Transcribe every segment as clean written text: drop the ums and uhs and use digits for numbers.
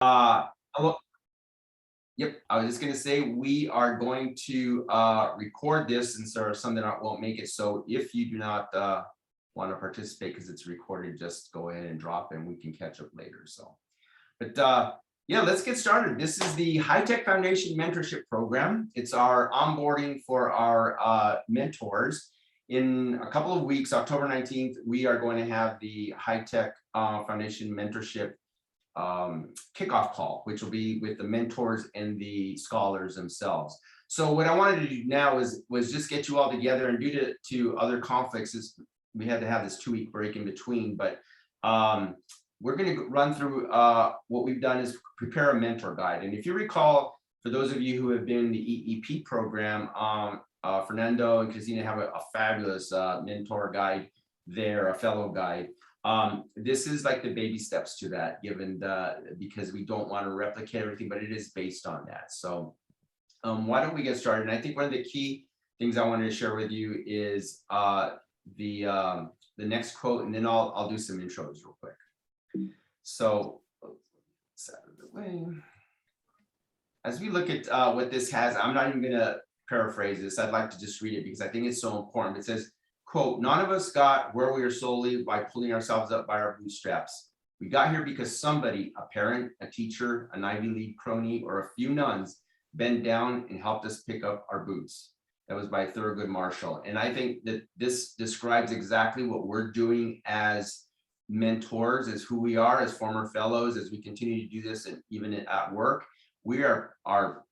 Hello. Yep, I was just gonna say, we are going to record this, and so some that won't make it. So if you do not want to participate because it's recorded, just go ahead and drop and we can catch up later. So, but yeah, let's get started. This is the HITEC Foundation Mentorship Program. It's our onboarding for our mentors. In a couple of weeks, October 19th, we are going to have the HITEC Foundation Mentorship kickoff call, which will be with the mentors and the scholars themselves. So what I wanted to do now was just get you all together, and due to other conflicts, we had to have this 2-week break in between, but we're going to run through what we've done is prepare a mentor guide. And if you recall, for those of you who have been in the EEP program, Fernando and Christina have a fabulous mentor guide there, a fellow guide. This is like the baby steps to that, given because we don't want to replicate everything, but it is based on that. So why don't we get started? And I think one of the key things I wanted to share with you is the next quote, and then I'll do some intros real quick. So it's out of the way. As we look at what this has, I'm not even going to paraphrase this. I'd like to just read it because I think it's so important. It says, quote, "None of us got where we are solely by pulling ourselves up by our bootstraps. We got here because somebody, a parent, a teacher, an Ivy League crony, or a few nuns bent down and helped us pick up our boots." That was by Thurgood Marshall. And I think that this describes exactly what we're doing as mentors, as who we are, as former fellows, as we continue to do this, and even at work. We are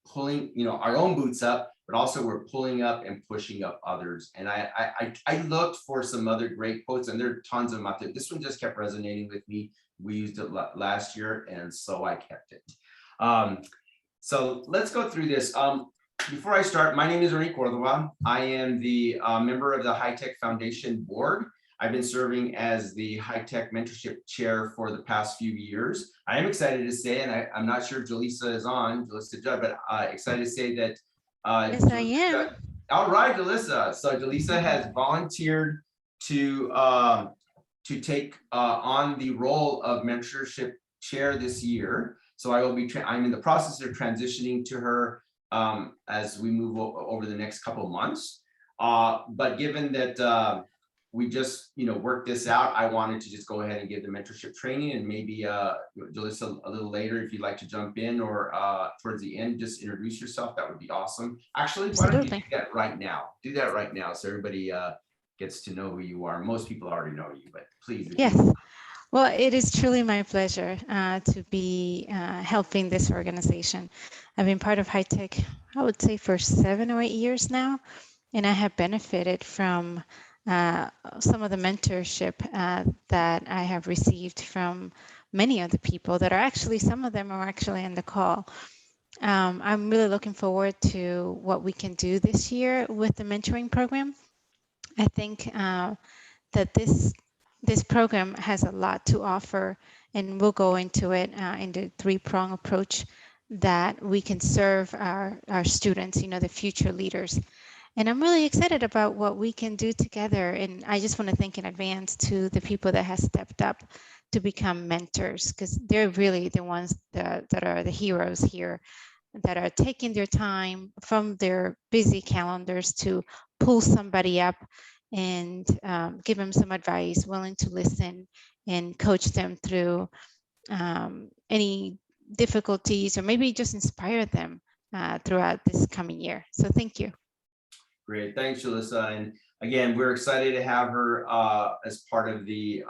pulling, our own boots up, but also we're pulling up and pushing up others. And I looked for some other great quotes, and there are tons of them out there. This one just kept resonating with me. We used it last year, and so I kept it. So let's go through this. Before I start, my name is Ernie Cordova. I am the member of the HITEC Foundation Board. I've been serving as the HITEC Mentorship Chair for the past few years. I am excited to say, and I'm not sure if Jaleesa is on, Jaleesa Judd, but excited to say that Yes, I am. all right, Jalissa. So Jalissa has volunteered to take on the role of mentorship chair this year. So I'm in the process of transitioning to her as we move over the next couple of months. But given that we just worked this out, I wanted to just go ahead and give the mentorship training, and maybe Jalissa a little later, if you'd like to jump in, or towards the end, just introduce yourself. That would be awesome. Actually, why don't you do that right now? Do that right now, so everybody gets to know who you are. Most people already know you, but please. Yes. Well, it is truly my pleasure to be helping this organization. I've been part of HITEC, I would say, for 7 or 8 years now, and I have benefited from some of the mentorship that I have received from many of the people that are actually, some of them are actually in the call. I'm really looking forward to what we can do this year with the mentoring program. I think that this program has a lot to offer, and we'll go into it in the 3-prong approach that we can serve our students, the future leaders. And I'm really excited about what we can do together. And I just want to thank in advance to the people that have stepped up to become mentors, because they're really the ones that are the heroes here, that are taking their time from their busy calendars to pull somebody up and give them some advice, willing to listen and coach them through any difficulties, or maybe just inspire them throughout this coming year. So thank you. Great, thanks, Jalissa. And again, we're excited to have her as part of the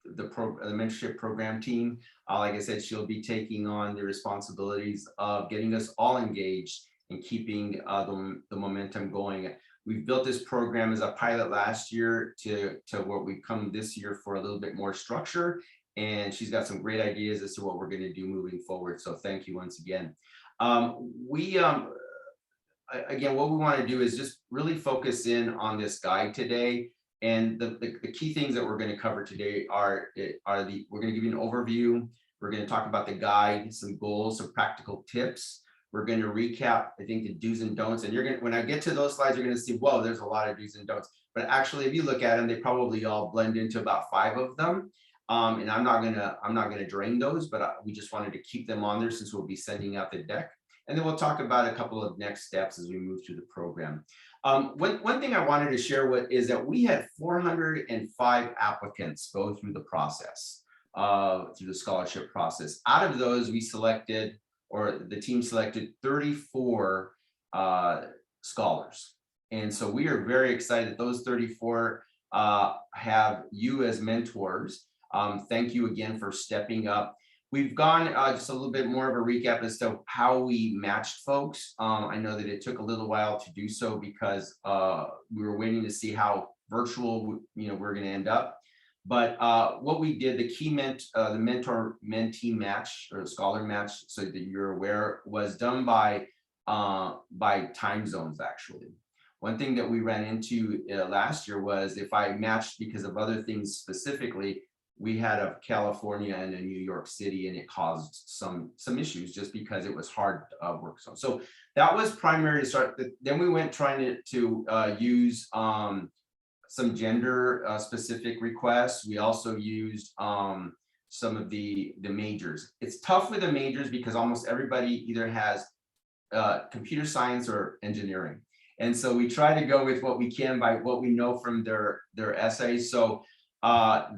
mentorship program team. Like I said, she'll be taking on the responsibilities of getting us all engaged and keeping the momentum going. We've built this program as a pilot last year to what we've come this year for a little bit more structure. And she's got some great ideas as to what we're going to do moving forward. So thank you once again. Again, what we want to do is just really focus in on this guide today. And the key things that we're going to cover today are we're going to give you an overview. We're going to talk about the guide, some goals, some practical tips. We're going to recap, I think, the do's and don'ts. And when I get to those slides, you're going to see, whoa, there's a lot of do's and don'ts. But actually, if you look at them, they probably all blend into about 5 of them. And I'm not gonna drain those, but we just wanted to keep them on there since we'll be sending out the deck. And then we'll talk about a couple of next steps as we move through the program. One thing I wanted to share with is that we had 405 applicants go through the process, through the scholarship process. Out of those, we selected, or the team selected 34 scholars. And so we are very excited that those 34 have you as mentors. Thank you again for stepping up. We've gone just a little bit more of a recap as to how we matched folks. I know that it took a little while to do so because we were waiting to see how virtual, we're going to end up. But what we did, the mentor-mentee match or scholar match, so that you're aware, was done by time zones. Actually, one thing that we ran into last year was if I matched because of other things specifically, we had a California and a New York City, and it caused some issues just because it was hard work zone. So that was primary to start. Then we went trying to use some gender specific requests. We also used some of the majors. It's tough with the majors because almost everybody either has computer science or engineering. And so we try to go with what we can by what we know from their essays. So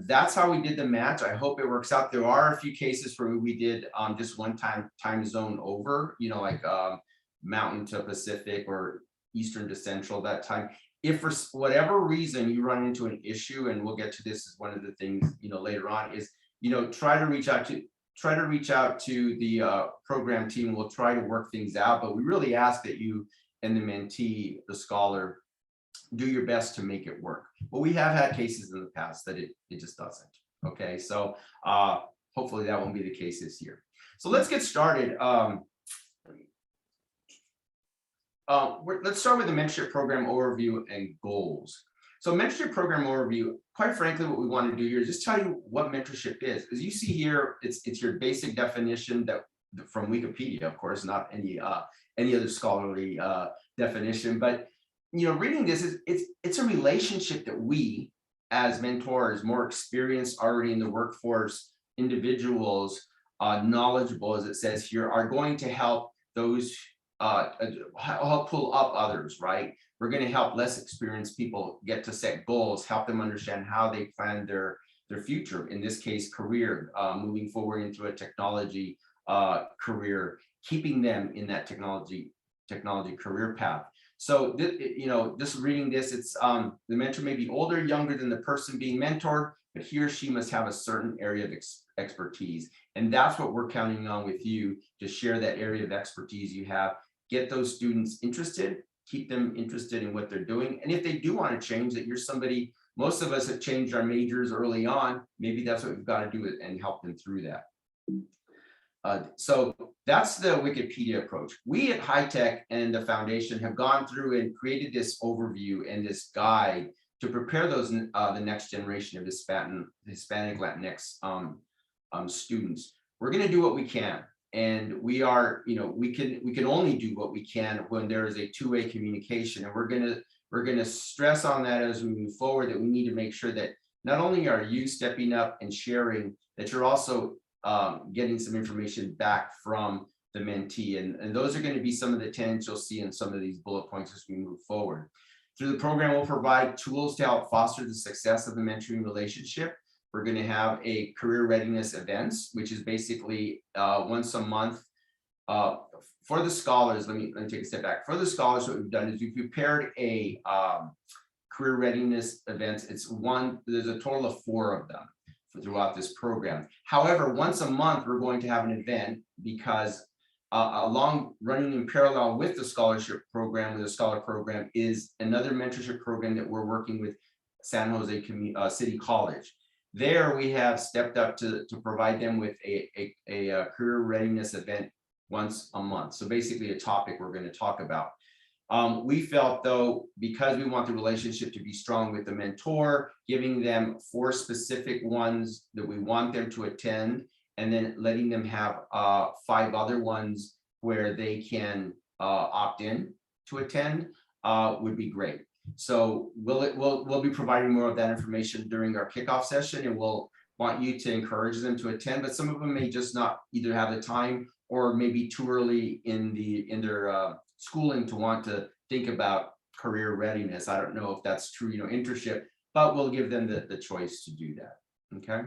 that's how we did the match. I hope it works out. There are a few cases where we did just one time zone over, like Mountain to Pacific or Eastern to Central that time. If for whatever reason you run into an issue, and we'll get to this as one of the things, later on, is, try to reach out to the program team. We'll try to work things out, but we really ask that you and the mentee, the scholar, do your best to make it work. But we have had cases in the past that it just doesn't. Okay, so hopefully that won't be the case this year. So let's get started. Let's start with the mentorship program overview and goals. So mentorship program overview, quite frankly, what we want to do here is just tell you what mentorship is. As you see here, it's your basic definition that from Wikipedia, of course, not any other scholarly definition. But reading this it's a relationship that we, as mentors, more experienced, already in the workforce individuals, knowledgeable, as it says here, are going to help those help pull up others, right? We're going to help less experienced people get to set goals, help them understand how they plan their future, in this case, career, moving forward into a technology career, keeping them in that technology career path. So, just reading this, it's the mentor may be older, younger than the person being mentored, but he or she must have a certain area of expertise. And that's what we're counting on with you, to share that area of expertise you have, get those students interested, keep them interested in what they're doing. And if they do want to change, that you're somebody, most of us have changed our majors early on, maybe that's what we've got to do and help them through that. So that's the Wikipedia approach. We at HITEC and the foundation have gone through and created this overview and this guide to prepare those the next generation of Hispanic Latinx students. We're going to do what we can, and we are, we can only do what we can when there is a two-way communication, and we're going to stress on that as we move forward, that we need to make sure that not only are you stepping up and sharing, that you're also getting some information back from the mentee. And those are going to be some of the tenets you'll see in some of these bullet points as we move forward. Through the program, we'll provide tools to help foster the success of the mentoring relationship. We're going to have a career readiness events, which is basically once a month. For the scholars, let me take a step back. For the scholars, what we've done is we've prepared a career readiness events. There's a total of 4 of them throughout this program. However, once a month, we're going to have an event, because running in parallel with the scholarship program, with the scholar program, is another mentorship program that we're working with San Jose City College. There we have stepped up to provide them with a career readiness event once a month. So basically a topic we're going to talk about. We felt, though, because we want the relationship to be strong with the mentor, giving them 4 specific ones that we want them to attend, and then letting them have 5 other ones where they can opt in to attend would be great. So we'll be providing more of that information during our kickoff session, and we'll want you to encourage them to attend, but some of them may just not either have the time or maybe too early in their schooling to want to think about career readiness. I don't know if that's true, internship, but we'll give them the choice to do that. Okay.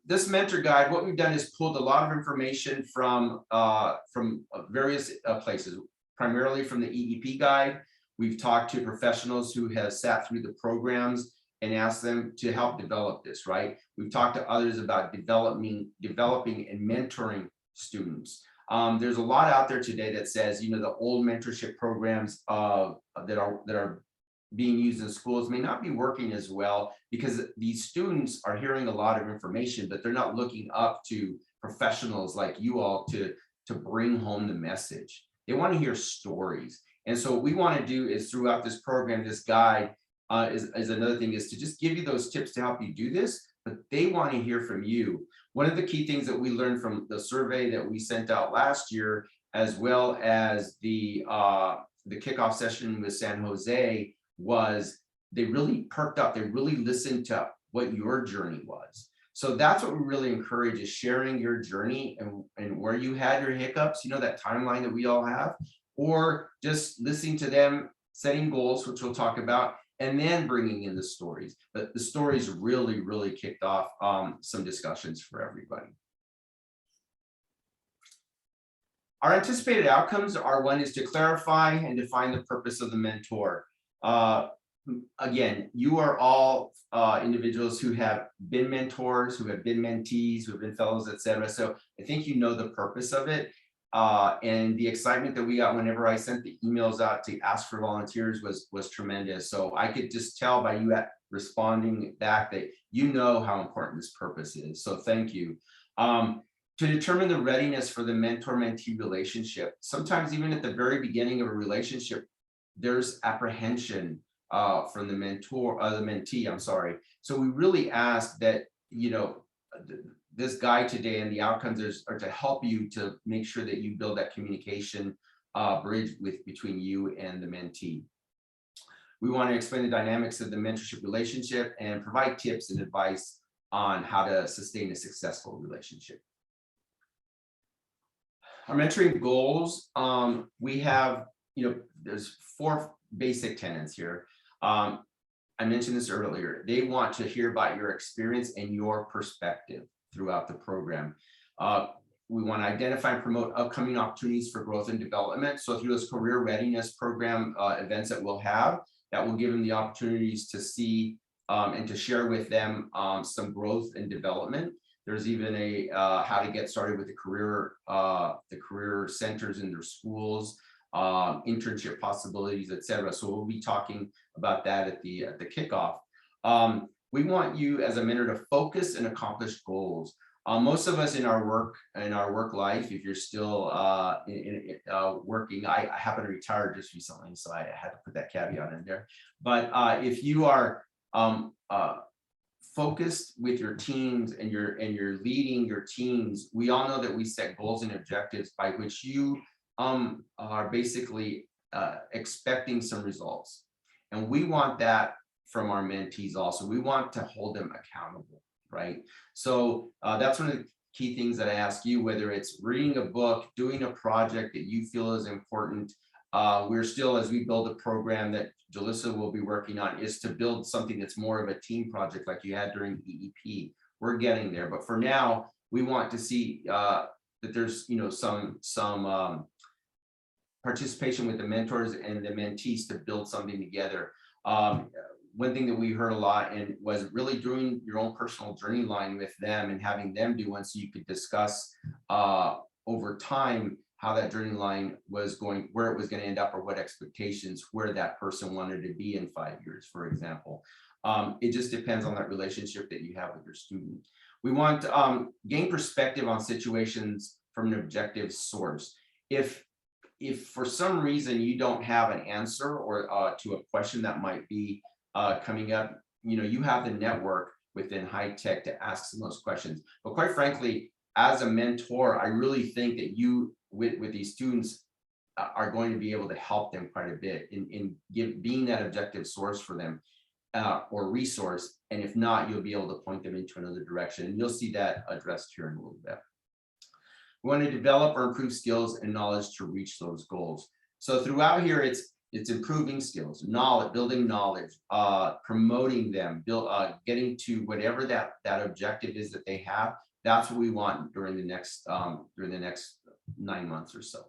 This mentor guide, what we've done is pulled a lot of information from various places, primarily from the EEP guide. We've talked to professionals who have sat through the programs and asked them to help develop this, right? We've talked to others about developing and mentoring students. There's a lot out there today that says, the old mentorship programs that are being used in schools may not be working as well because these students are hearing a lot of information, but they're not looking up to professionals like you all to bring home the message. They want to hear stories. And so what we want to do is throughout this program, this guide is another thing, is to just give you those tips to help you do this, but they want to hear from you. One of the key things that we learned from the survey that we sent out last year, as well as the kickoff session with San Jose, was they really perked up. They really listened to what your journey was. So that's what we really encourage, is sharing your journey and where you had your hiccups, that timeline that we all have, or just listening to them, setting goals, which we'll talk about, and then bringing in the stories. But the stories really, really kicked off some discussions for everybody. Our anticipated outcomes are: one is to clarify and define the purpose of the mentor. Again, you are all individuals who have been mentors, who have been mentees, who have been fellows, etc. So I think you know the purpose of it. And the excitement that we got whenever I sent the emails out to ask for volunteers was tremendous. So I could just tell by you responding back that you know how important this purpose is. So thank you. To determine the readiness for the mentor-mentee relationship, sometimes even at the very beginning of a relationship, there's apprehension from the mentee, I'm sorry. So we really ask that, this guide today and the outcomes are to help you to make sure that you build that communication bridge between you and the mentee. We want to explain the dynamics of the mentorship relationship and provide tips and advice on how to sustain a successful relationship. Our mentoring goals, we have, there's 4 basic tenets here. I mentioned this earlier. They want to hear about your experience and your perspective throughout the program. We want to identify and promote upcoming opportunities for growth and development. So through this career readiness program events that we'll have, that will give them the opportunities to see and to share with them some growth and development. There's even a how to get started with the career centers in their schools, internship possibilities, etc. So we'll be talking about that at the kickoff. We want you as a mentor to focus and accomplish goals. Most of us in our work life, if you're still working, I happen to retire just recently, so I had to put that caveat in there. But if you are focused with your teams and you're leading your teams, we all know that we set goals and objectives by which you are basically expecting some results. And we want that from our mentees also. We want to hold them accountable, right? So that's one of the key things that I ask you, whether it's reading a book, doing a project that you feel is important. We're still, as we build a program that Jalissa will be working on, is to build something that's more of a team project like you had during EEP. We're getting there, but for now, we want to see that there's some participation with the mentors and the mentees to build something together. One thing that we heard a lot and was really doing your own personal journey line with them and having them do one, so you could discuss over time how that journey line was going, where it was going to end up, or what expectations, where that person wanted to be in 5 years, for example. It just depends on that relationship that you have with your student. We want to gain perspective on situations from an objective source. If for some reason you don't have an answer or to a question that might be coming up, you have the network within HITEC to ask some of those questions. But quite frankly, as a mentor, I really think that you, with these students, are going to be able to help them quite a bit in being that objective source for them. or resource. And if not, you'll be able to point them into another direction. And you'll see that addressed here in a little bit. We want to develop or improve skills and knowledge to reach those goals. So throughout here, it's improving skills, knowledge, building knowledge, promoting them, getting to whatever that objective is that they have. That's what we want during the next 9 months or so.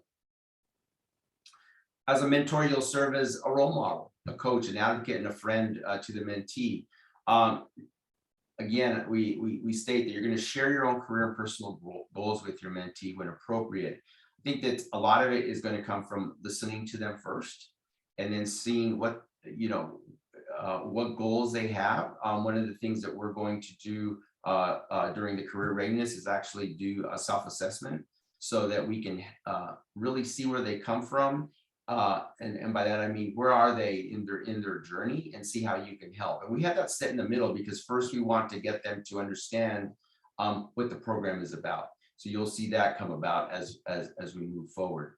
As a mentor, you'll serve as a role model, a coach, an advocate, and a friend to the mentee. Again, we state that you're going to share your own career and personal goals with your mentee when appropriate. I think that a lot of it is going to come from listening to them first, and then seeing what goals they have. One of the things that we're going to do during the career readiness is actually do a self-assessment so that we can really see where they come from. And by that, I mean, where are they in their journey, and see how you can help. And we have that set in the middle because first we want to get them to understand what the program is about. So you'll see that come about as we move forward.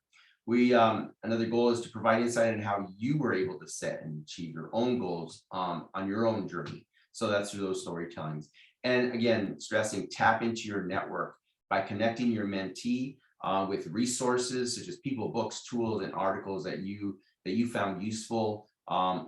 Another goal is to provide insight on how you were able to set and achieve your own goals on your own journey. So that's through those storytellings. And again, stressing, tap into your network by connecting your mentee with resources such as people, books, tools, and articles that you found useful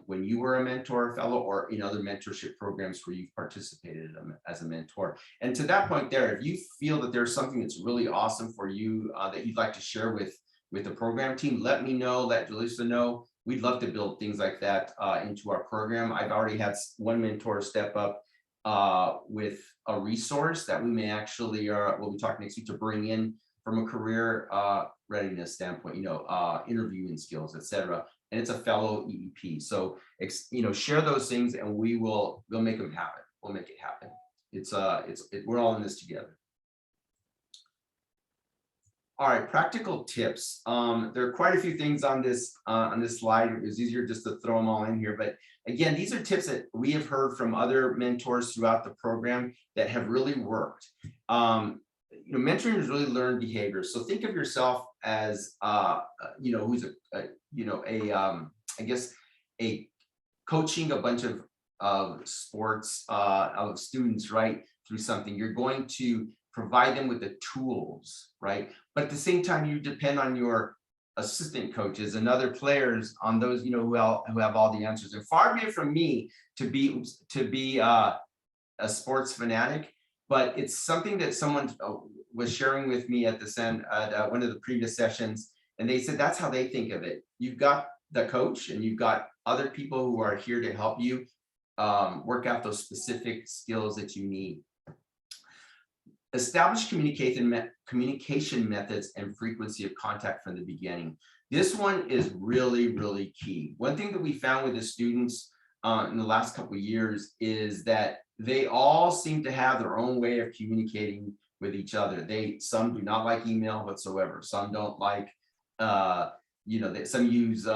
when you were a mentor, fellow, or in other mentorship programs where you've participated as a mentor. And to that point there, if you feel that there's something that's really awesome for you that you'd like to share with the program team, let me know, let Julissa know. We'd love to build things like that into our program. I've already had one mentor step up with a resource that we may actually, we'll be talking next week, to bring in from a career readiness standpoint, interviewing skills, etc. And it's a fellow EEP. So, share those things, and we'll make them happen. We'll make it happen. We're all in this together. All right, practical tips. There are quite a few things on this slide. It was easier just to throw them all in here, but again, these are tips that we have heard from other mentors throughout the program that have really worked. Mentoring is really learned behaviors. So think of yourself as, who's a coaching a bunch of sports of students, right, through something. You're going to provide them with the tools, right? But at the same time, you depend on your assistant coaches and other players, on those, who have all the answers. And far be it from me to be a sports fanatic, but it's something that someone was sharing with me at one of the previous sessions, and they said that's how they think of it. You've got the coach, and you've got other people who are here to help you work out those specific skills that you need. Establish communication methods and frequency of contact from the beginning. This one is really, really key. One thing that we found with the students in the last couple of years is that they all seem to have their own way of communicating with each other. Some do not like email whatsoever. Some don't like, some use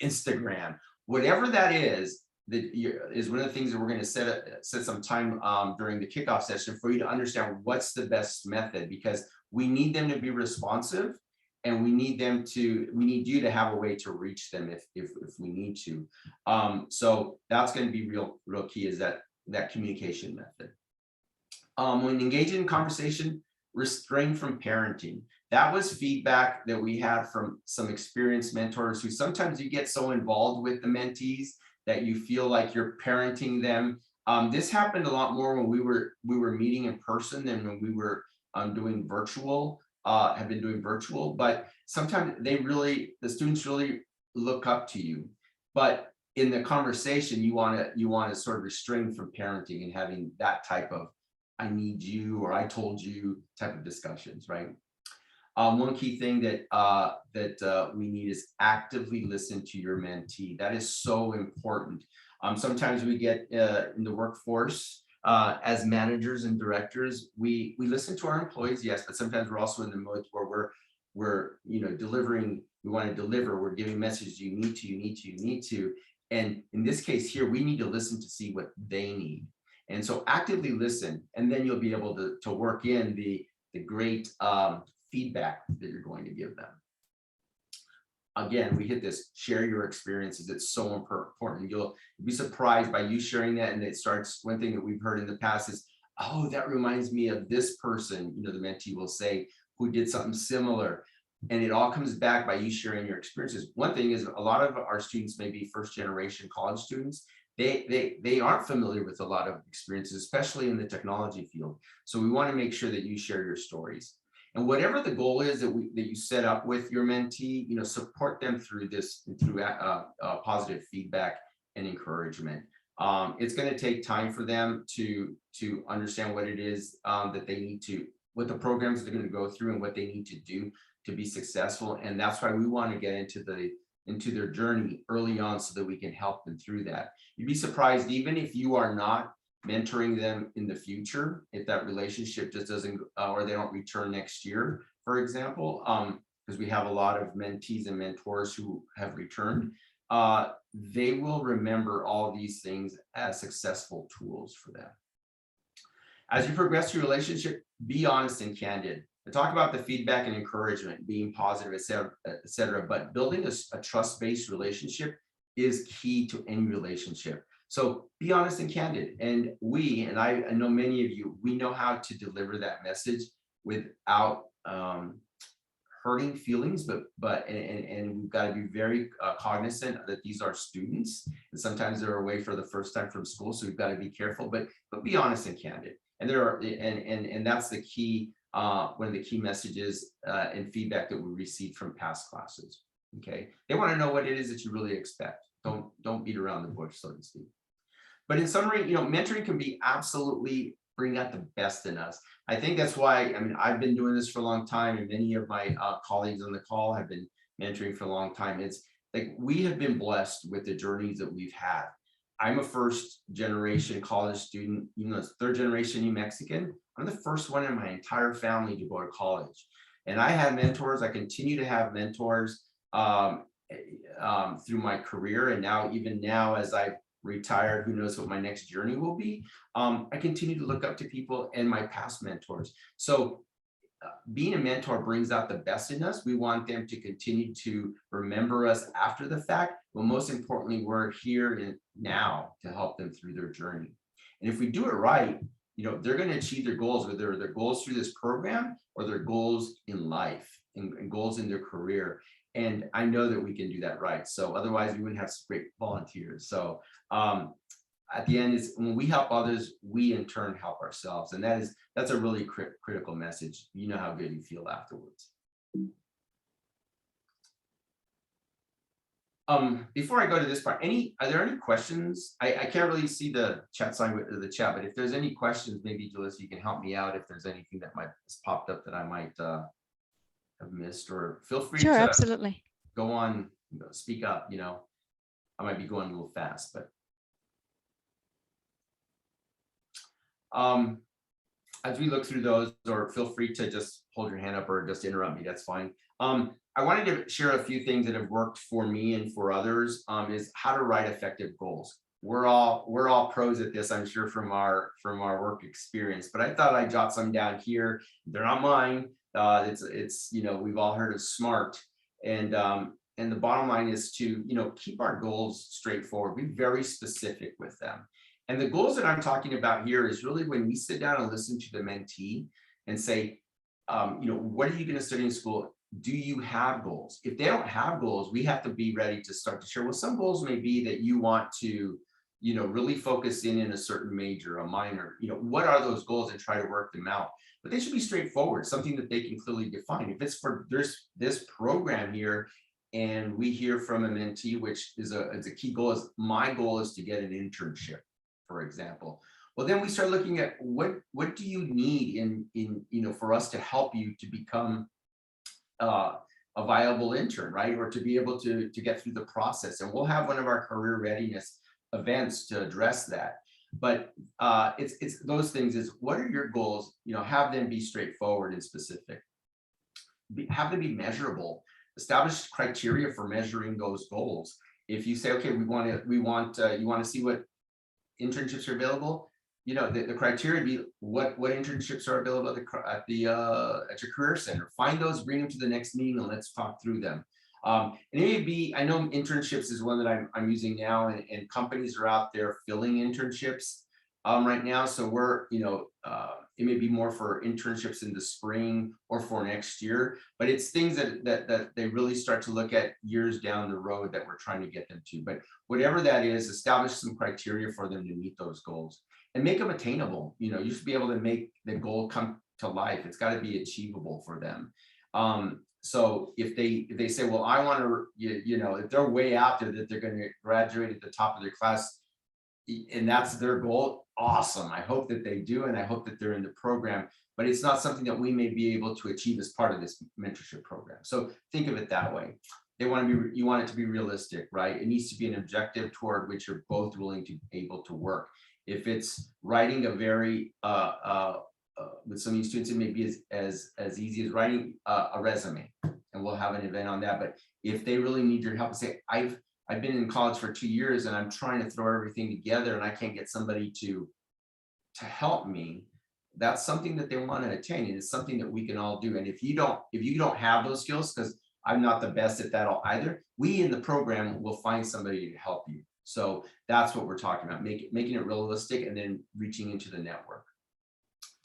Instagram. Whatever that is one of the things that we're going to set some time during the kickoff session for you to understand what's the best method, because we need them to be responsive, and we need you to have a way to reach them if we need to. So that's going to be real key, is that communication method. When engaging in conversation, restrain from parenting. That was feedback that we had from some experienced mentors who sometimes you get so involved with the mentees that you feel like you're parenting them. This happened a lot more when we were meeting in person than when we were doing virtual, have been doing virtual, but sometimes the students really look up to you. But in the conversation, you want to sort of restrain from parenting and having that type of "I need you" or "I told you" type of discussions, right? One key thing that we need is actively listen to your mentee. That is so important. Sometimes we get in the workforce as managers and directors, we listen to our employees, yes, but sometimes we're also in the mode where we're delivering. We want to deliver. We're giving messages. You need to. And in this case here, we need to listen to see what they need. And so actively listen, and then you'll be able to work in the great feedback that you're going to give them. again, we hit this, share your experiences. It's so important. You'll be surprised by you sharing that. And it starts, one thing that we've heard in the past is, oh, that reminds me of this person, the mentee will say, who did something similar. And it all comes back by you sharing your experiences. One thing is, a lot of our students may be first generation college students. They aren't familiar with a lot of experiences, especially in the technology field. So we want to make sure that you share your stories. And whatever the goal is that you set up with your mentee, support them through this, through positive feedback and encouragement. It's going to take time for them to understand what it is that they need to, what the programs they're going to go through and what they need to do to be successful. And that's why we want to get into their journey early on so that we can help them through that. You'd be surprised, even if you are not mentoring them in the future, if that relationship just doesn't, or they don't return next year, for example, because we have a lot of mentees and mentors who have returned, they will remember all these things as successful tools for them. As you progress your relationship, be honest and candid. I talk about the feedback and encouragement, being positive, et cetera, but building a trust-based relationship is key to any relationship. So be honest and candid. And I know many of you, we know how to deliver that message without hurting feelings, but we've got to be very cognizant that these are students, and sometimes they're away for the first time from school, so we've got to be careful, but be honest and candid. And and that's the key, one of the key messages and feedback that we received from past classes. Okay, they want to know what it is that you really expect. Don't beat around the bush, so to speak. But in summary, mentoring can be absolutely bring out the best in us. I think that's why, I've been doing this for a long time, and many of my colleagues on the call have been mentoring for a long time. It's like we have been blessed with the journeys that we've had. I'm a first generation college student, it's third generation New Mexican. I'm the first one in my entire family to go to college. And I had mentors. I continue to have mentors through my career. And even now, as I've retired, who knows what my next journey will be. I continue to look up to people and my past mentors. So being a mentor brings out the best in us. We want them to continue to remember us after the fact, but most importantly, we're here and now to help them through their journey. And if we do it right, they're going to achieve their goals, whether their goals through this program or their goals in life and goals in their career. And I know that we can do that right. So otherwise we wouldn't have some great volunteers. So at the end is when we help others, we in turn help ourselves. And that's a really critical message. You know how good you feel afterwards. Before I go to this part, are there any questions? I can't really see the chat sign with the chat, but if there's any questions, maybe Julius, you can help me out if there's anything that might has popped up that I might have missed, or feel free Sure, to absolutely. go on, speak up. I might be going a little fast, but as we look through those, or feel free to just hold your hand up or just interrupt me, that's fine. I wanted to share a few things that have worked for me and for others, is how to write effective goals. We're all pros at this, I'm sure, from our work experience, but I thought I'd jot some down here. They're not mine. It's we've all heard of SMART, and the bottom line is to keep our goals straightforward, be very specific with them. And the goals that I'm talking about here is really when we sit down and listen to the mentee and say, what are you going to study in school? Do you have goals? If they don't have goals, we have to be ready to start to share. Well, some goals may be that you want to, really focus in a certain major, a minor, what are those goals, and try to work them out. But they should be straightforward, something that they can clearly define. If it's for this program here, and we hear from a mentee, which is a key goal, is my goal is to get an internship, for example. Well, then we start looking at what do you need in for us to help you to become a viable intern, right? Or to be able to get through the process. And we'll have one of our career readiness events to address that. But it's those things is, what are your goals? Have them be straightforward and specific. Have them be measurable. Establish criteria for measuring those goals. If you say, okay, you want to see what internships are available, the criteria be what internships are available at your career center. Find those, bring them to the next meeting, and let's talk through them. And it may be, I know internships is one that I'm using now, and companies are out there filling internships right now. So we're, it may be more for internships in the spring or for next year, but it's things that they really start to look at years down the road that we're trying to get them to. But whatever that is, establish some criteria for them to meet those goals and make them attainable. You should be able to make the goal come to life. It's got to be achievable for them. So if they say, well, I want to, if they're way out there that they're going to graduate at the top of their class, and that's their goal, awesome. I hope that they do, and I hope that they're in the program, but it's not something that we may be able to achieve as part of this mentorship program. So think of it that way. You want it to be realistic, right? It needs to be an objective toward which you're both willing to able to work. If it's writing a very with some of these students, it may be as easy as writing a resume, and we'll have an event on that. But if they really need your help, say, I've been in college for 2 years and I'm trying to throw everything together and I can't get somebody to help me, that's something that they want to attain, and it's something that we can all do. And if you don't have those skills, because I'm not the best at that either, we in the program will find somebody to help you. So that's what we're talking about, making it realistic and then reaching into the network.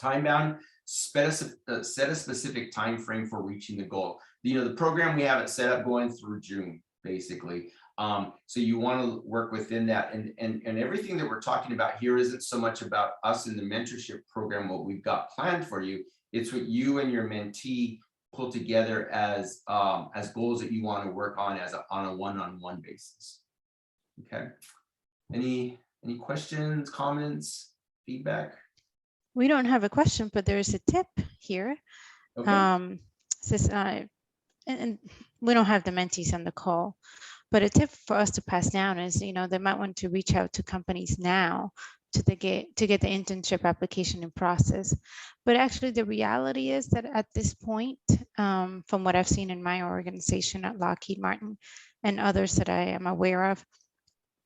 Time bound, set a specific time frame for reaching the goal. The program, we have it set up going through June, basically. So you want to work within that, and everything that we're talking about here isn't so much about us in the mentorship program, what we've got planned for you. It's what you and your mentee pull together as goals that you want to work on on a one-on-one basis. Okay. Any questions, comments, feedback? We don't have a question, but there is a tip here. Okay. Says, and we don't have the mentees on the call, but a tip for us to pass down is, they might want to reach out to companies now to get the internship application in process. But actually, the reality is that at this point, from what I've seen in my organization at Lockheed Martin and others that I am aware of,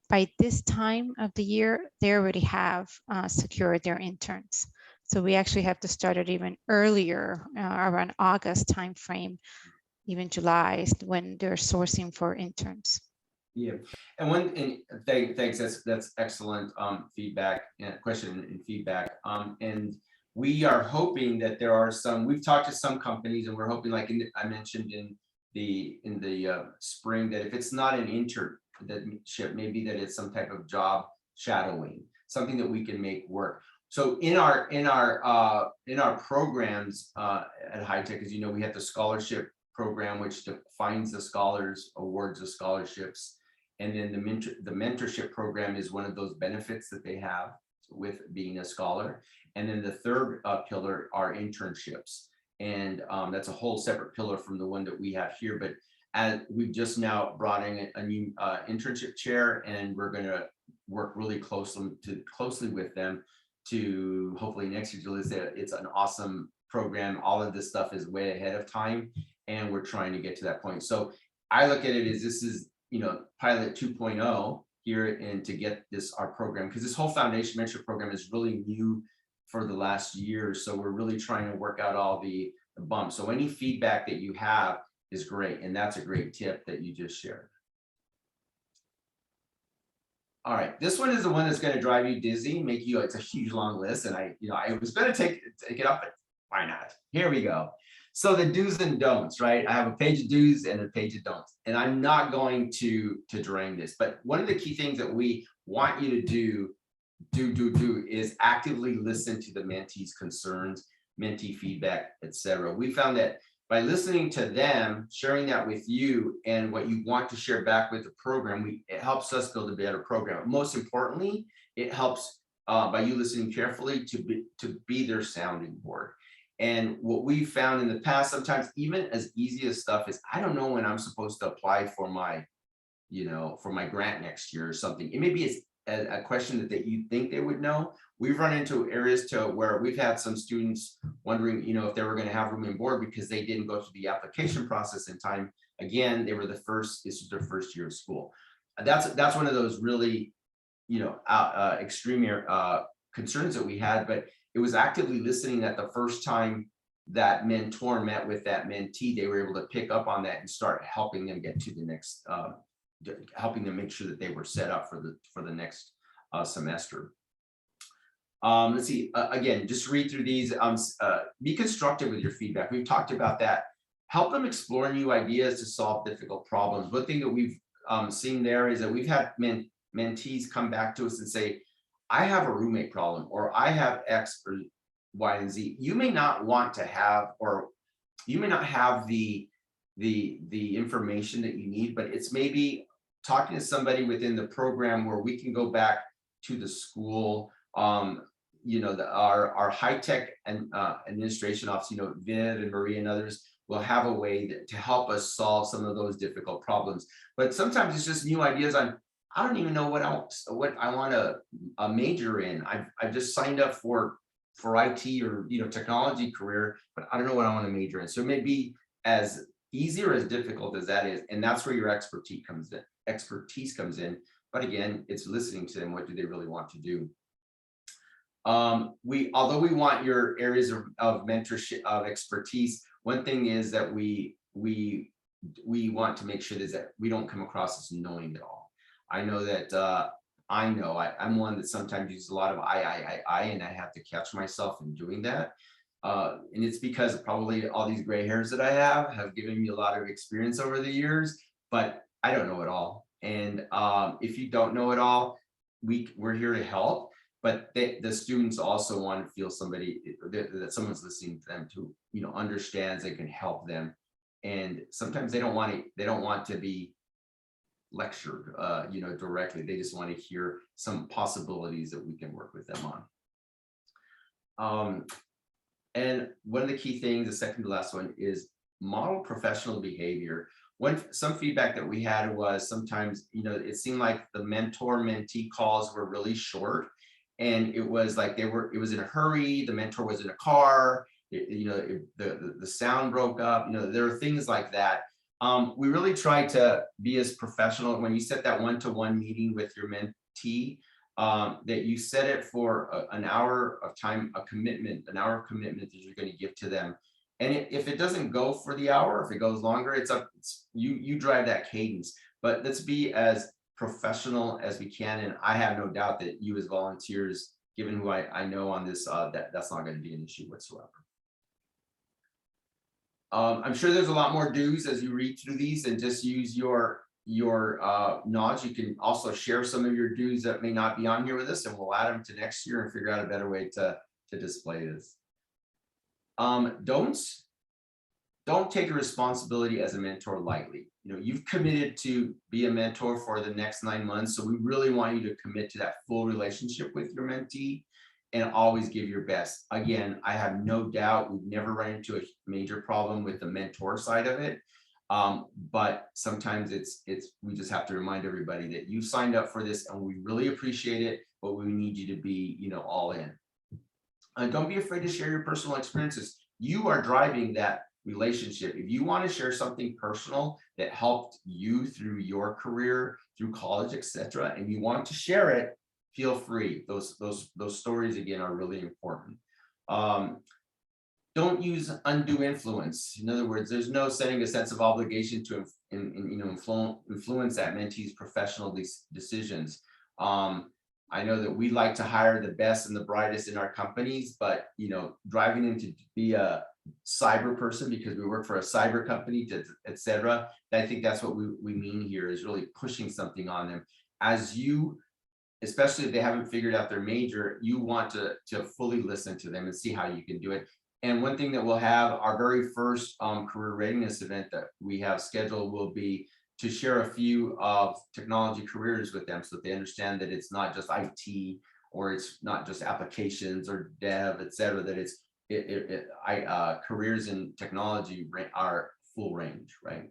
by this time of the year, they already have secured their interns. So we actually have to start it even earlier, around August timeframe, even July, when they're sourcing for interns. Yeah, and thanks. That's excellent feedback and question and feedback. And we are hoping that there are some. We've talked to some companies, and we're hoping, like I mentioned in the spring, that if it's not an internship, maybe that it's some type of job shadowing, something that we can make work. So in our programs at HITEC, as you know, we have the scholarship program, which defines the scholars, awards the scholarships, and then the mentorship program is one of those benefits that they have with being a scholar. And then the third pillar are internships, and that's a whole separate pillar from the one that we have here. But as we've just now brought in a new internship chair, and we're going to work really closely with them to hopefully next year. It's an awesome program. All of this stuff is way ahead of time, and we're trying to get to that point. So I look at it as this is, pilot 2.0 here, and to get our program, because this whole foundation mentorship program is really new for the last year. So we're really trying to work out all the bumps. So any feedback that you have is great, and that's a great tip that you just shared. All right, this one is the one that's going to drive you dizzy, make you. It's a huge long list, and I was going to take it up, but why not? Here we go. So the do's and don'ts, right? I have a page of do's and a page of don'ts, and I'm not going to drain this. But one of the key things that we want you to do is actively listen to the mentees' concerns, mentee feedback, etc. We found that by listening to them, sharing that with you, and what you want to share back with the program, it helps us build a better program. Most importantly, it helps by you listening carefully to be their sounding board. And what we found in the past, sometimes even as easy as stuff is, I don't know when I'm supposed to apply for my grant next year or something. It may be a question that you think they would know. We've run into areas where we've had some students wondering, if they were going to have room and board because they didn't go through the application process in time. Again, this was their first year of school. That's one of those really, extreme concerns that we had, but it was actively listening that the first time that mentor met with that mentee, they were able to pick up on that and start helping them get to the next, helping them make sure that they were set up for the next semester. Let's see, again, just read through these, be constructive with your feedback. We've talked about that. Help them explore new ideas to solve difficult problems. One thing that we've seen there is that we've had mentees come back to us and say, I have a roommate problem, or I have X or Y and Z. You may not want to have, or you may not have the information that you need, but it's maybe talking to somebody within the program where we can go back to the school. You know, our HITEC and administration office, you know, Viv and Maria and others will have a way to help us solve some of those difficult problems. But sometimes it's just new ideas on, I don't even know what I want to major in. I've just signed up for IT or, you know, technology career, but I don't know what I want to major in. So it may be as easy or as difficult as that is, and that's where your expertise comes in. But again, it's listening to them. What do they really want to do? Although we want your areas of mentorship, of expertise, one thing is that we want to make sure that we don't come across as knowing it all. I know that I'm one that sometimes uses a lot of I, and I have to catch myself in doing that. And it's because probably all these gray hairs that I have given me a lot of experience over the years, but I don't know it all. And if you don't know it all, we're here to help. But the students also want to feel somebody that someone's listening to them, to, you know, understands and can help them. And sometimes they don't want to be lectured, you know, directly. They just want to hear some possibilities that we can work with them on. And one of the key things, the second to last one, is model professional behavior. Some feedback that we had was sometimes, you know, it seemed like the mentor-mentee calls were really short. And it was like it was in a hurry. The mentor was in a car. The sound broke up. You know, there are things like that. We really try to be as professional when you set that one-to-one meeting with your mentee, that you set it for an hour of time, an hour of commitment that you're going to give to them. And if it doesn't go for the hour, if it goes longer, it's you drive that cadence. But let's be as professional as we can, and I have no doubt that you as volunteers, given who I know on this, that's not going to be an issue whatsoever. I'm sure there's a lot more do's as you read through these, and just use your knowledge. You can also share some of your do's that may not be on here with us, and we'll add them to next year and figure out a better way to display this. Don't take a responsibility as a mentor lightly. You know, you've committed to be a mentor for the next 9 months. So we really want you to commit to that full relationship with your mentee and always give your best. Again, I have no doubt we've never run into a major problem with the mentor side of it. But sometimes we just have to remind everybody that you signed up for this and we really appreciate it, but we need you to be, you know, all in. And don't be afraid to share your personal experiences. You are driving that relationship. If you want to share something personal that helped you through your career, through college, etc., and you want to share it, feel free. Those stories again are really important. Don't use undue influence. In other words, there's no setting a sense of obligation to influence that mentee's professional decisions. I know that we like to hire the best and the brightest in our companies, but, you know, driving them to be a cyber person because we work for a cyber company, etc. I think that's what we mean here, is really pushing something on them. As you, especially if they haven't figured out their major, you want to fully listen to them and see how you can do it. And one thing that we'll have, our very first career readiness event that we have scheduled will be to share a few of technology careers with them, so that they understand that it's not just IT, or it's not just applications or dev, etc. That it's careers in technology are full range, right?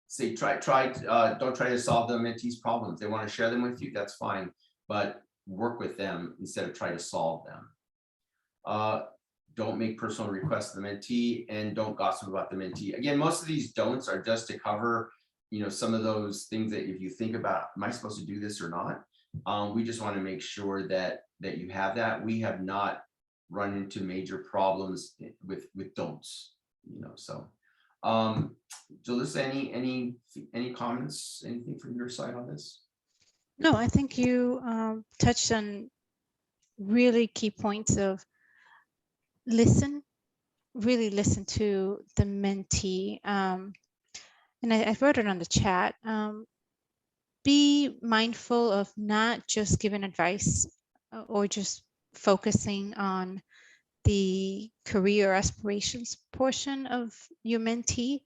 Say don't try to solve the mentee's problems. They want to share them with you, that's fine, but work with them instead of try to solve them. Don't make personal requests to the mentee, and don't gossip about the mentee. Again, most of these don'ts are just to cover, you know, some of those things that if you think about, am I supposed to do this or not? We just want to make sure that you have that. We have not run into major problems with don'ts, so. Jalissa, any comments, anything from your side on this? No, I think you touched on really key points of really listen to the mentee. And I wrote it on the chat. Be mindful of not just giving advice or just focusing on the career aspirations portion of your mentee,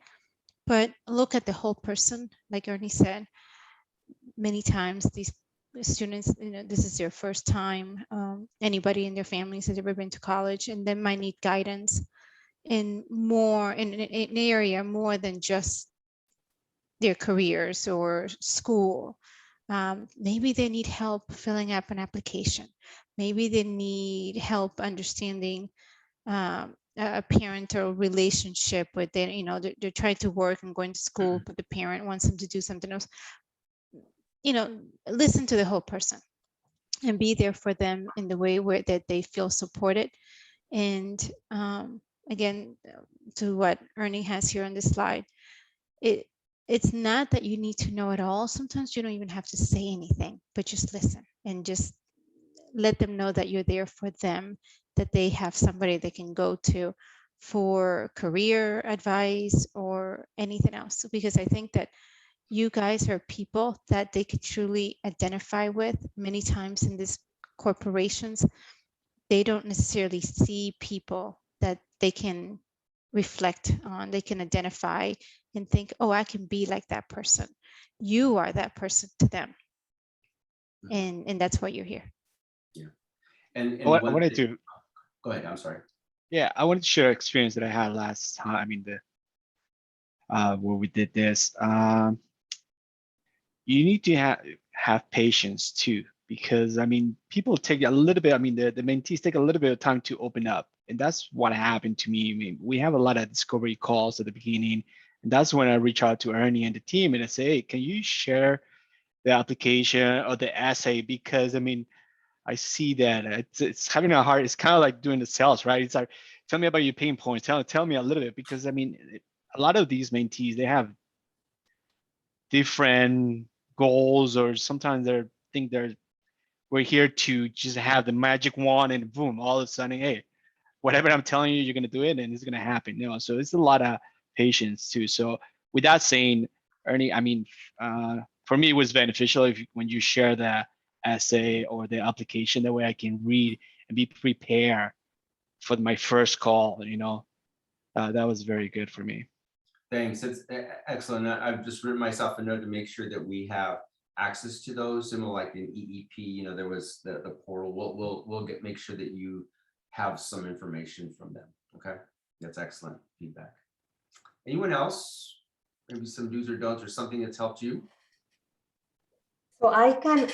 but look at the whole person. Like Ernie said, many times these students, this is their first time. Anybody in their families has ever been to college, and they might need guidance in an area more than just their careers or school. Maybe they need help filling up an application. Maybe they need help understanding a parental relationship with their, they're trying to work and going to school, but the parent wants them to do something else. Listen to the whole person and be there for them in the way that they feel supported. And again, to what Ernie has here on this slide, it's not that you need to know it all. Sometimes you don't even have to say anything, but just listen and just let them know that you're there for them, that they have somebody they can go to for career advice or anything else. Because I think that you guys are people that they could truly identify with. Many times in these corporations, they don't necessarily see people that they can reflect on, they can identify and think, oh, I can be like that person. You are that person to them. And that's why you're here. Yeah. And I wanted to go ahead. I'm sorry. Yeah, I wanted to share an experience that I had last time. I mean, where we did this. You need to have patience too, because I mean, people take a little bit. I mean, the mentees take a little bit of time to open up, and that's what happened to me. I mean, we have a lot of discovery calls at the beginning, and that's when I reach out to Ernie and the team and I say, hey, can you share the application or the essay? Because I mean, I see that it's having a hard. It's kind of like doing the sales, right? It's like, tell me about your pain points. Tell me a little bit, because I mean, a lot of these mentees, they have different goals, or sometimes we're here to just have the magic wand and boom, all of a sudden, hey, whatever I'm telling you, you're gonna do it and it's gonna happen. So it's a lot of patience too. So with that saying, Ernie, I mean, for me, it was beneficial when you share the essay or the application. That way I can read and be prepared for my first call. That was very good for me. Thanks. It's excellent. I've just written myself a note to make sure that we have access to those, similar like in EEP. There was the portal. We'll make sure that you have some information from them. Okay, that's excellent feedback. Anyone else? Maybe some do's or don'ts or something that's helped you? So I can,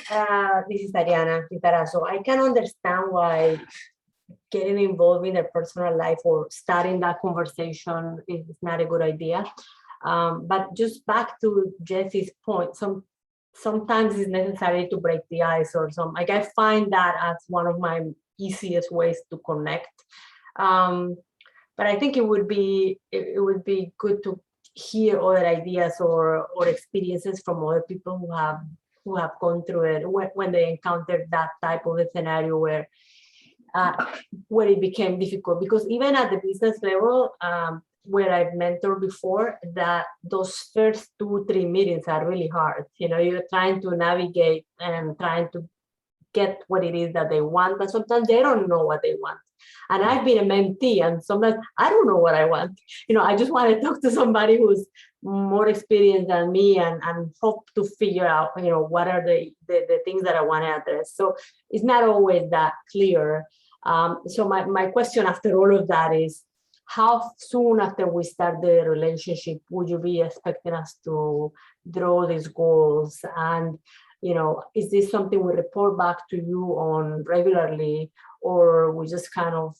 this is Ariana Ritara, so I can understand why getting involved in their personal life or starting that conversation is not a good idea. But just back to Jesse's point, sometimes it's necessary to break the ice or some, like I find that as one of my easiest ways to connect. But I think it would be good to hear other ideas or experiences from other people who have gone through it when they encountered that type of a scenario where it became difficult. Because even at the business level, where I've mentored before, that those first 2-3 meetings are really hard. You're trying to navigate and trying to get what it is that they want, but sometimes they don't know what they want. And I've been a mentee, and sometimes I don't know what I want. I just want to talk to somebody who's more experienced than me and hope to figure out, what are the things that I want to address. So it's not always that clear. So my question after all of that is, how soon after we start the relationship would you be expecting us to draw these goals? And is this something we report back to you on regularly, or we just kind of,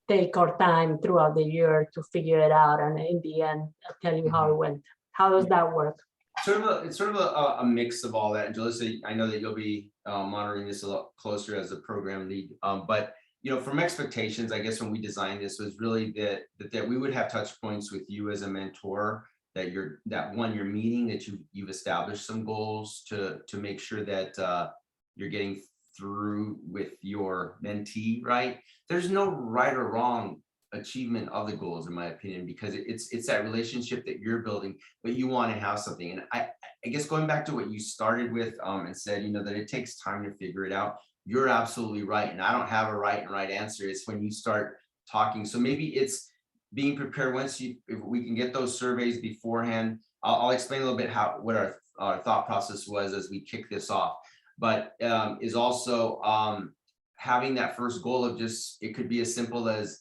take our time throughout the year to figure it out, and in the end, I'll tell you how it went? How does that work? It's sort of a mix of all that. And Jalissa, I know that you'll be monitoring this a lot closer as a program lead, but from expectations, I guess when we designed this was really that we would have touch points with you as a mentor, that you're meeting, that you've established some goals to make sure that you're getting through with your mentee, right? There's no right or wrong achievement of the goals, in my opinion, because it's that relationship that you're building, but you want to have something. And I guess going back to what you started with and said, that it takes time to figure it out. You're absolutely right. And I don't have a right answer. It's when you start talking. So maybe it's being prepared if we can get those surveys beforehand. I'll explain a little bit what our thought process was as we kick this off, but is also having that first goal of it could be as simple as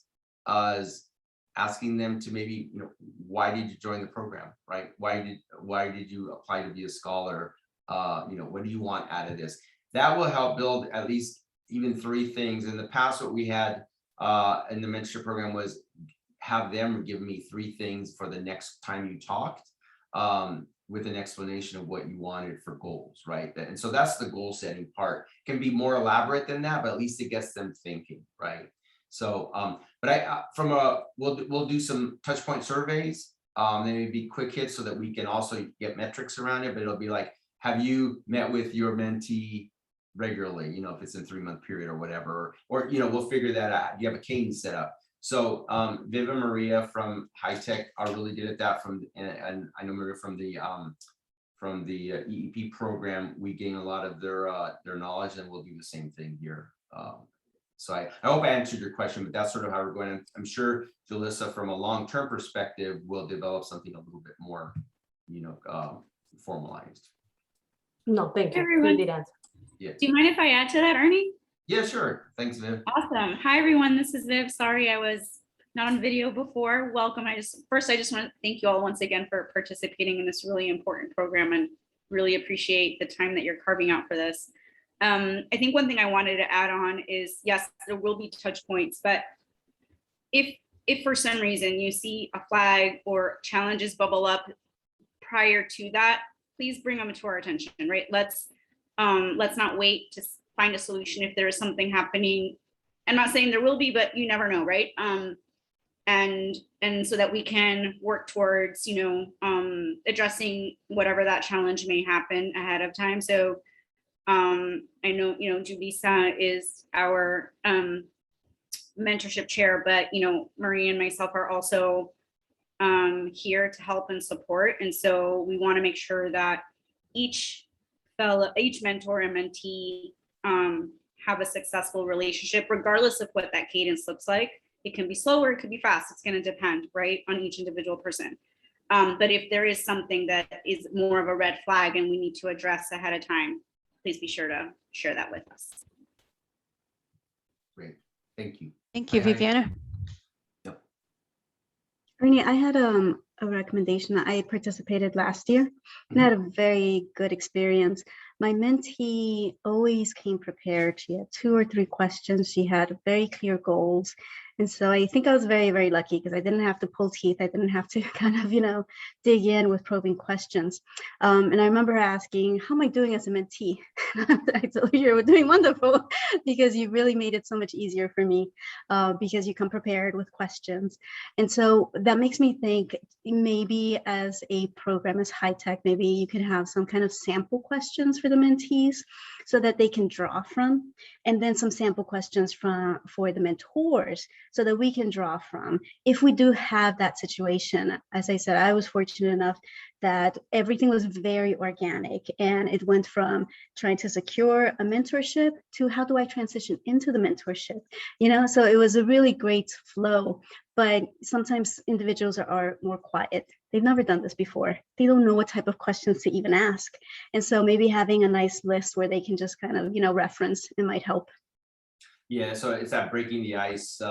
asking them to maybe, why did you join the program, right? Why did you apply to be a scholar? What do you want out of this? That will help build at least even 3 things. In the past, what we had in the mentorship program was have them give me 3 things for the next time you talked, with an explanation of what you wanted for goals, right? And so that's the goal setting part. It can be more elaborate than that, but at least it gets them thinking, right? So, but we'll do some touch point surveys. They may be quick hits so that we can also get metrics around it, but it'll be like, have you met with your mentee regularly? If it's in 3-month period or whatever, or, we'll figure that out. You have a cadence set up. So Viv and Maria from HITEC are really good at that. And I know Maria from the EEP program, we gain a lot of their knowledge, and we'll do the same thing here. So I hope I answered your question, but that's sort of how we're going. I'm sure Jalissa, from a long-term perspective, will develop something a little bit more, formalized. No, thank you. Everyone. Good answer. Yeah. Do you mind if I add to that, Ernie? Yeah, sure. Thanks, Viv. Awesome. Hi, everyone. This is Viv. Sorry, I was not on video before. Welcome. I just want to thank you all once again for participating in this really important program, and really appreciate the time that you're carving out for this. I think one thing I wanted to add on is, yes, there will be touch points, but if for some reason you see a flag or challenges bubble up prior to that, please bring them to our attention, right? Let's not wait to find a solution if there is something happening. I'm not saying there will be, but you never know, right? And so that we can work towards, addressing whatever that challenge may happen ahead of time. So I know, Julissa is our mentorship chair, but, Marie and myself are also here to help and support. And so we want to make sure that each mentor and mentee have a successful relationship, regardless of what that cadence looks like. It can be slower, it could be fast. It's going to depend, right, on each individual person. But if there is something that is more of a red flag and we need to address ahead of time, please be sure to share that with us. Great. Thank you. Thank you, Viviana. Yep. Ernie, I had a recommendation. I participated last year and had a very good experience. My mentee always came prepared. She had 2 or 3 questions. She had very clear goals. And so I think I was very, very lucky because I didn't have to pull teeth. I didn't have to kind of, dig in with probing questions. And I remember asking, how am I doing as a mentee? I told her, you're doing wonderful because you really made it so much easier for me because you come prepared with questions. And so that makes me think maybe as a program as HITEC, maybe you could have some kind of sample questions for the mentees so that they can draw from, and then some sample questions for the mentors so that we can draw from. If we do have that situation, as I said, I was fortunate enough that everything was very organic, and it went from trying to secure a mentorship to how do I transition into the mentorship, so it was a really great flow. But sometimes individuals are more quiet. They've never done this before. They don't know what type of questions to even ask. And so maybe having a nice list where they can just kind of, reference, it might help. Yeah, so it's that breaking the ice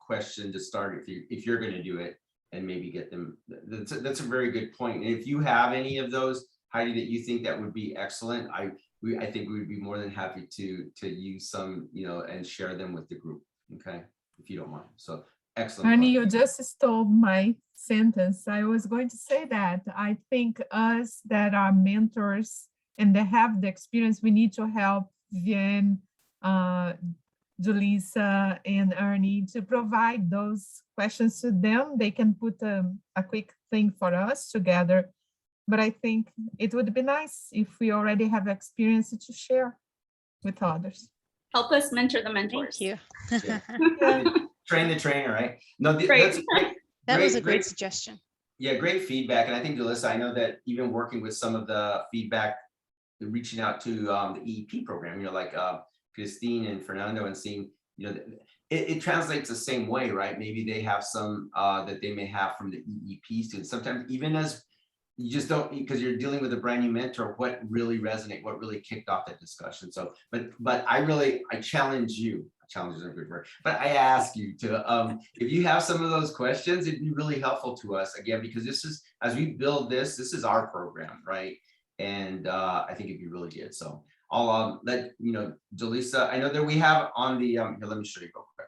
question to start if you're going to do it, and maybe get them. That's a very good point. And if you have any of those, Heidi, that you think that would be excellent, I think we would be more than happy to use some, and share them with the group. Okay, if you don't mind. So excellent. Ernie, you just stole my sentence. I was going to say that I think us that are mentors and that have the experience, we need to help Vivian Julissa and Ernie to provide those questions to them. They can put a quick thing for us together. But I think it would be nice if we already have experience to share with others. Help us mentor the mentors. Thank you. Yeah. Train the trainer, right? No, Right. that's great. That was a great great suggestion. Yeah, great feedback. And I think, Julissa, I know that even working with some of the feedback, reaching out to the EEP program, like Christine and Fernando, and seeing, it translates the same way, right? Maybe they have some that they may have from the EEP students. Sometimes even as you just don't, because you're dealing with a brand new mentor, what really resonated, what really kicked off that discussion. So, but I challenge you. Challenge is a good word, but I ask you to, if you have some of those questions, it'd be really helpful to us, again, because this is, as we build this is our program, right? And I think it'd be really good. So I'll let Julissa, I know that we have on the, here, let me show you real quick.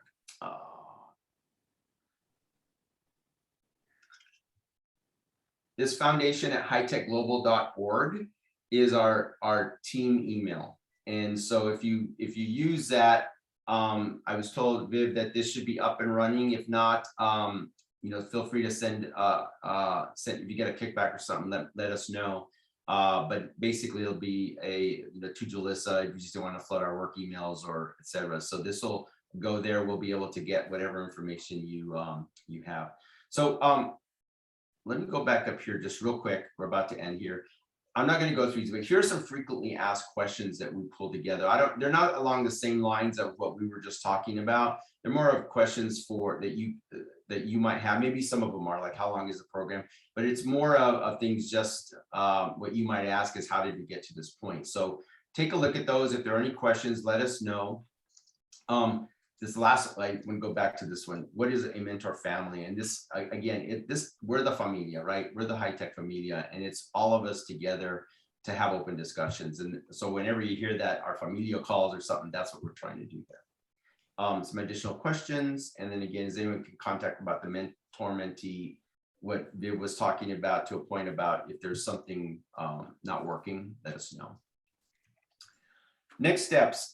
This foundation at hitecglobal.org is our team email. And so if you use that, I was told, Viv, that this should be up and running. If not, feel free to send if you get a kickback or something, let us know. But basically it'll be to Julissa if you just don't want to flood our work emails or etc. So this will go there. We'll be able to get whatever information you have. So let me go back up here just real quick. We're about to end here. I'm not going to go through these, but here's some frequently asked questions that we pulled together. They're not along the same lines of what we were just talking about. They're more of questions that you might have. Maybe some of them are like, how long is the program? But it's more of things just what you might ask is, how did we get to this point? So take a look at those. If there are any questions, let us know. This last, I want to go back to this one. What is a mentor family? And this, again, we're the familia, right? We're the HITEC familia, and it's all of us together to have open discussions. And so whenever you hear that our familia calls or something, that's what we're trying to do there. Some additional questions. And then again, as anyone can contact about the mentor mentee, what Viv was talking about, to a point about if there's something not working, let us know. Next steps.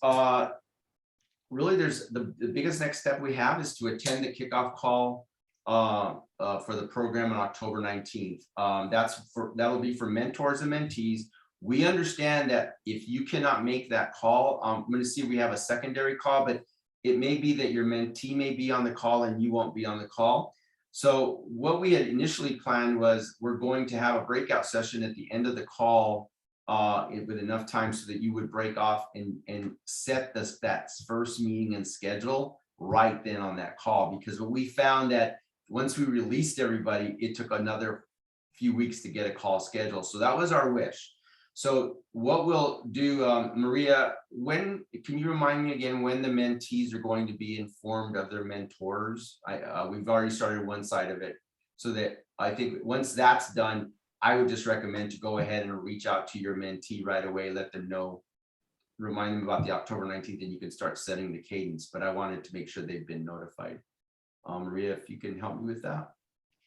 Really, there's the biggest next step we have is to attend the kickoff call for the program on October 19th. That'll be for mentors and mentees. We understand that if you cannot make that call, I'm going to see if we have a secondary call, but it may be that your mentee may be on the call and you won't be on the call. So what we had initially planned was we're going to have a breakout session at the end of the call with enough time so that you would break off and set that first meeting and schedule right then on that call. Because what we found that once we released everybody, it took another few weeks to get a call scheduled. So that was our wish. So what we'll do, Maria, can you remind me again when the mentees are going to be informed of their mentors? We've already started one side of it, so that I think once that's done, I would just recommend to go ahead and reach out to your mentee right away, let them know, remind them about the October 19th, and you can start setting the cadence. But I wanted to make sure they've been notified. Maria, if you can help me with that.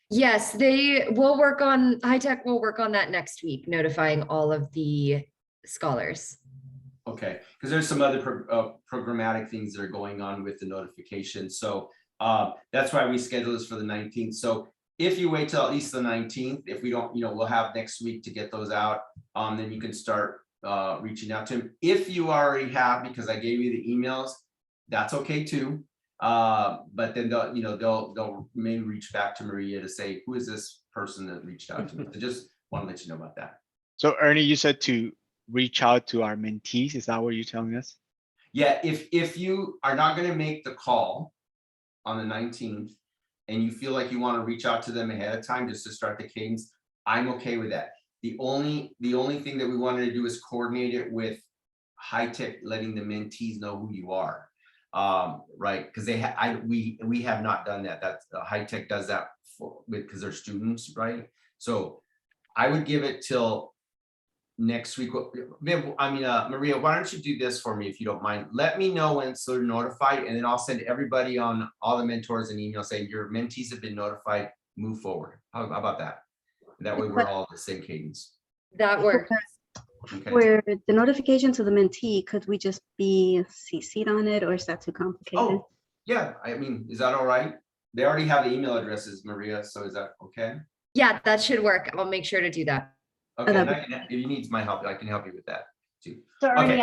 Yes, HITEC will work on that next week, notifying all of the scholars. Okay, because there's some other programmatic things that are going on with the notification. So that's why we scheduled this for the 19th. So if you wait till at least the 19th, if we don't, we'll have next week to get those out. Then you can start reaching out to him. If you already have, because I gave you the emails, that's okay too. But then they'll maybe reach back to Maria to say, who is this person that reached out to me? So just want to let you know about that. So Ernie, you said to reach out to our mentees. Is that what you're telling us? Yeah, if you are not going to make the call on the 19th and you feel like you want to reach out to them ahead of time just to start the cadence, I'm okay with that. The only thing that we wanted to do is coordinate it with HITEC, letting the mentees know who you are. Right, because we have not done that. That's HITEC does that because they're students, right? So I would give it till next week. Maria, why don't you do this for me if you don't mind? Let me know when they're notified, and then I'll send everybody on all the mentors an email saying your mentees have been notified. Move forward. How about that? That way we're all the same cadence. That works. Okay. For the notification to the mentee, could we just be CC'd on it, or is that too complicated? Oh, yeah, I mean, is that all right? They already have the email addresses, Maria, so is that okay? Yeah, that should work. I'll make sure to do that. Okay, that'd and if you need my help, I can help you with that too. So Okay.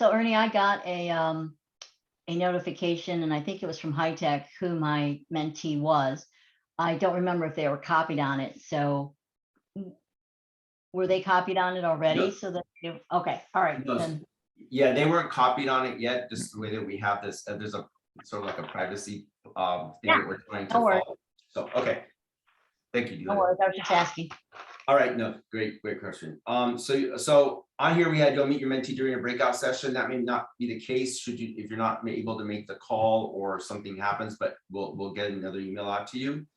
Ernie, I got a notification, and I think it was from HITEC, who my mentee was. I don't remember if they were copied on it. So were they copied on it already? Yep. So that, okay, all right, No, then. Yeah, they weren't copied on it yet, just the way that we have this, there's a sort of like a privacy thing Yeah, that we're trying to no worries. follow. So, okay. Thank you. No Delia. worries, I was just asking. All right, no, great question. So on here, we had you'll meet your mentee during a breakout session. That may not be the case if you're not able to make the call or something happens, but we'll get another email out to you.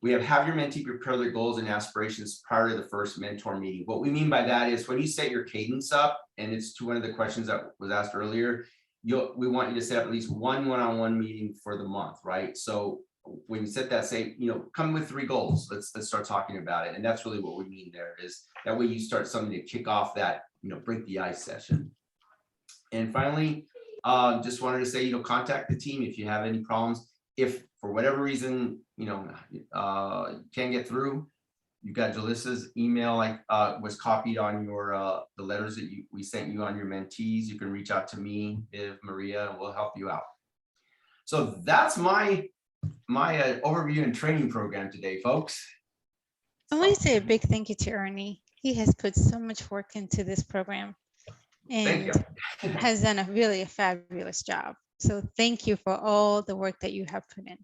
We have your mentee prepare their goals and aspirations prior to the first mentor meeting. What we mean by that is when you set your cadence up, and it's to one of the questions that was asked earlier, we want you to set up at least one-on-one meeting for the month, right? So when you set that, say, come with 3 goals. Let's start talking about it. And that's really what we mean there, is that way you start something to kick off that, break the ice session. And finally, just wanted to say, contact the team if you have any problems. If for whatever reason, can't get through, you've got Jalissa's email, was copied on your the letters that we sent you on your mentees. You can reach out to me, Viv, Maria, and we'll help you out. So that's my overview and training program today, folks. I want to say a big thank you to Ernie. He has put so much work into this program Thank and you. has done a fabulous job. So thank you for all the work that you have put in.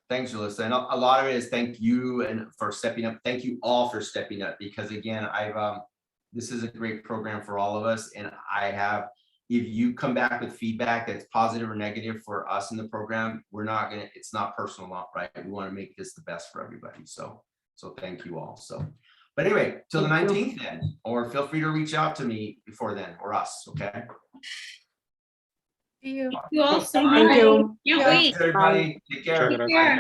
Thanks, Jalissa. And a lot of it is thank you and for stepping up. Thank you all for stepping up, because again, this is a great program for all of us. And if you come back with feedback that's positive or negative for us in the program, it's not personal, right? We want to make this the best for everybody. So thank you all. But anyway, till the 19th then, or feel free to reach out to me before then, or us, okay? See you. You all so Thank much. you. Can't Thanks, wait. everybody. Take care. Sure. Take care.